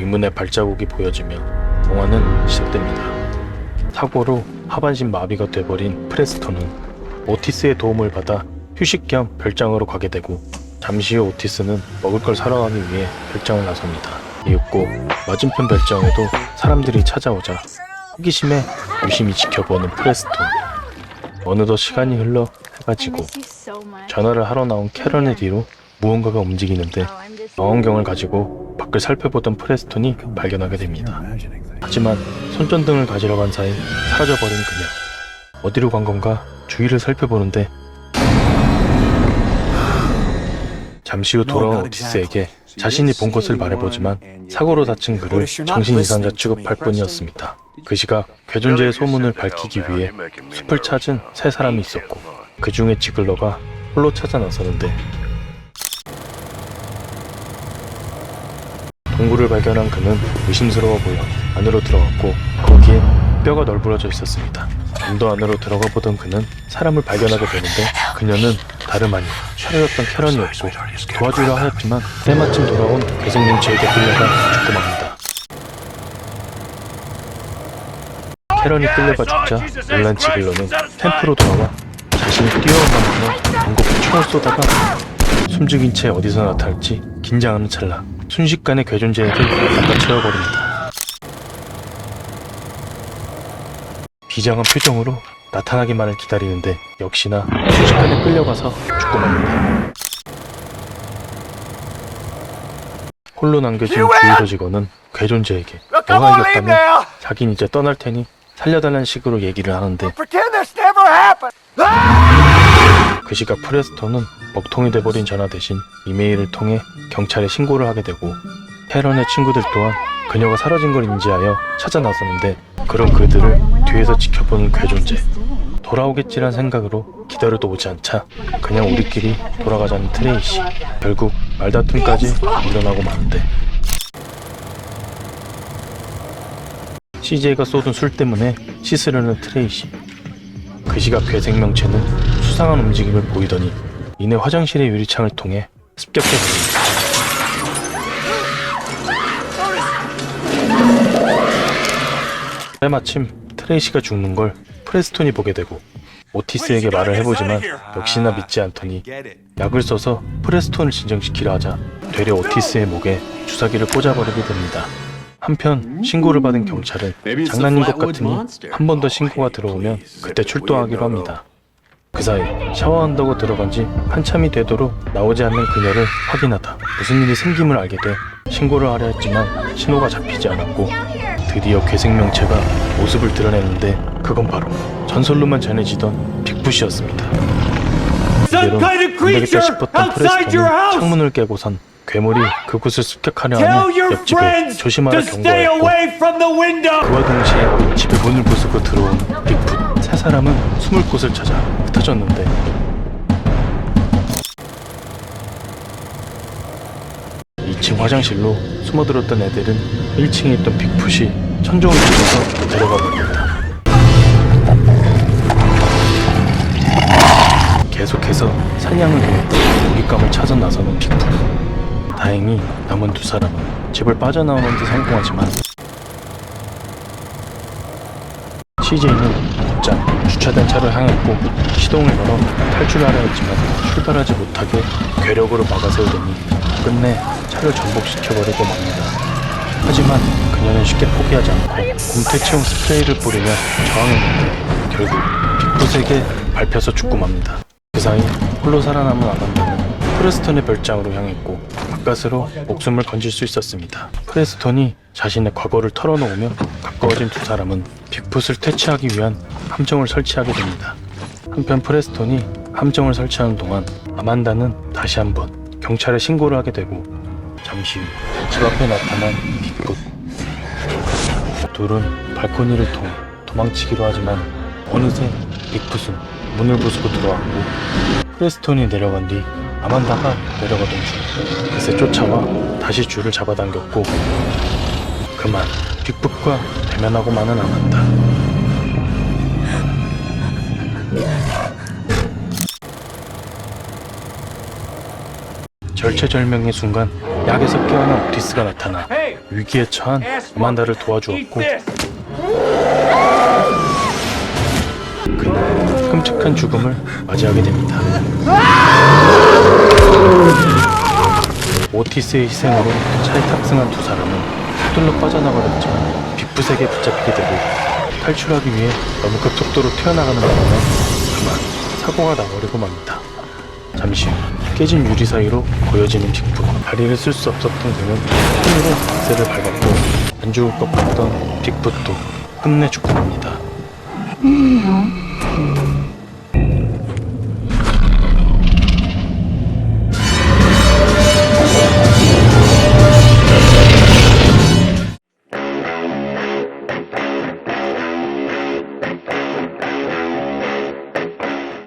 의문의 발자국이 보여지며 영화는 시작됩니다. 사고로 하반신 마비가 돼버린 프레스톤은 오티스의 도움을 받아 휴식 겸 별장으로 가게 되고, 잠시 후 오티스는 먹을 걸 사러 가기 위해 별장을 나섭니다. 이윽고 맞은편 별장에도 사람들이 찾아오자 호기심에 유심히 지켜보는 프레스톤. 어느덧 시간이 흘러 해가 지고 전화를 하러 나온 캐런의 뒤로 무언가가 움직이는데 망원경을 가지고 밖을 살펴보던 프레스톤이 발견하게 됩니다. 하지만 손전등을 가지러 간 사이 사라져버린 그녀. 어디로 간 건가 주위를 살펴보는데, 잠시 후 돌아온 오티스에게 자신이 본 것을 말해보지만 사고로 다친 그를 정신이상자 취급할 뿐이었습니다. 그 시각 괴존재의 소문을 밝히기 위해 숲을 찾은 세 사람이 있었고, 그 중에 지글러가 홀로 찾아 나서는데, 동굴을 발견한 그는 의심스러워 보여 안으로 들어갔고, 거기에 뼈가 널브러져 있었습니다. 좀 더 안으로 들어가 보던 그는 사람을 발견하게 되는데, 그녀는 다름 아닌 사라졌던 캐런이었고, 도와주려 하였지만 때마침 돌아온 괴생명체에게 끌려가 죽고 맙니다. 캐런이 끌려가 죽자 놀란 지글러는 캠프로 돌아와 자신이 뛰어올라가며 방금 총을 쏘다가 숨죽인 채 어디서 나타날지 긴장하는 찰나 순식간에 괴존재에게 낚아채워버립니다. 비장한 표정으로 나타나기만을 기다리는데 역시나 순식간에 끌려가서 죽고 맙니다. 홀로 남겨진 주유소 직원은 괴존재에게 너가 이겼다면 자긴 이제 떠날 테니 살려달라는 식으로 얘기를 하는데, 그 시각 프레스톤은 먹통이 돼버린 전화 대신 이메일을 통해 경찰에 신고를 하게 되고, 캐런의 친구들 또한 그녀가 사라진 걸 인지하여 찾아 나서는데, 그런 그들을 뒤에서 지켜보는 괴존재. 돌아오겠지란 생각으로 기다려도 오지 않자 그냥 우리끼리 돌아가자는 트레이시. 결국 말다툼까지 일어나고 마는데, CJ가 쏟은 술 때문에 씻으려는 트레이시. 그 시각 괴생명체는 수상한 움직임을 보이더니 이내 화장실의 유리창을 통해 습격해 버립니다. 때마침 트레이시가 죽는 걸 프레스톤이 보게 되고, 오티스에게 말을 해보지만 역시나 믿지 않더니 약을 써서 프레스톤을 진정시키려 하자 되려 오티스의 목에 주사기를 꽂아버리게 됩니다. 한편 신고를 받은 경찰은 장난인 것 같으니 한 번 더 신고가 들어오면 그때 출동하기로 합니다. 그 사이 샤워한다고 들어간 지 한참이 되도록 나오지 않는 그녀를 확인하다 무슨 일이 생김을 알게 돼 신고를 하려 했지만 신호가 잡히지 않았고, 드디어 괴생명체가 모습을 드러냈는데 그건 바로 전설로만 전해지던 빅풋이었습니다. 이대로 안되겠다 싶었던 프레스톤은 창문을 깨고선 괴물이 그곳을 습격하려 하는 옆집을 조심하라 경고했고, 그와 동시에 집의 문을 부수고 들어온 빅풋. 세 사람은 숨을 곳을 찾아 흩어졌는데, 층 화장실로 숨어들었던 애들은 1층에 있던 빅풋이 천정을 찍어서 데려가 버립니다. 계속해서 사냥을 위해 먹잇감을 찾아 나서는 빅풋. 다행히 남은 두 사람은 집을 빠져나오는 데 성공하지만, CJ는 곧장 주차된 차를 향했고 시동을 걸어 탈출하려 했지만 출발하지 못하게 괴력으로 막아세우더니 끝내 차를 전복시켜버리고 맙니다. 하지만 그녀는 쉽게 포기하지 않고 곰태치용 스프레이를 뿌리며 저항했는데 결국 빅풋에게 밟혀서 죽고 맙니다. 그 사이 홀로 살아남은 아만다는 프레스톤의 별장으로 향했고 바깥으로 목숨을 건질 수 있었습니다. 프레스톤이 자신의 과거를 털어놓으며 가까워진 두 사람은 빅풋을 퇴치하기 위한 함정을 설치하게 됩니다. 한편 프레스톤이 함정을 설치하는 동안 아만다는 다시 한번 경찰에 신고를 하게 되고, 잠시 후 집 앞에 나타난 빅풋. 둘은 발코니를 통해 도망치기로 하지만 어느새 빅풋은 문을 부수고 들어왔고, 프레스톤이 내려간 뒤 아만다가 내려가던 중 그새 쫓아와 다시 줄을 잡아당겼고, 그만 빅풋과 대면하고 마는 아만다. 절체절명의 순간 약에서 깨어난 오티스가 나타나 위기에 처한 아만다를 도와주었고 그는 끔찍한 죽음을 맞이하게 됩니다. 오티스의 희생으로 차에 탑승한 두 사람은 서둘러 빠져나가려 했지만 빅풋에게 붙잡히게 되고 탈출하기 위해 너무 급속도로 튀어나가는 바람에 그만 사고가 나버리고 맙니다. 잠시 후 깨진 유리 사이로 보여지는 빅풋. 다리를 쓸 수 없었던 그는 손으로 악셀을 밟았고 안 죽을 것 같던 빅풋도 끝내 죽고 맙니다.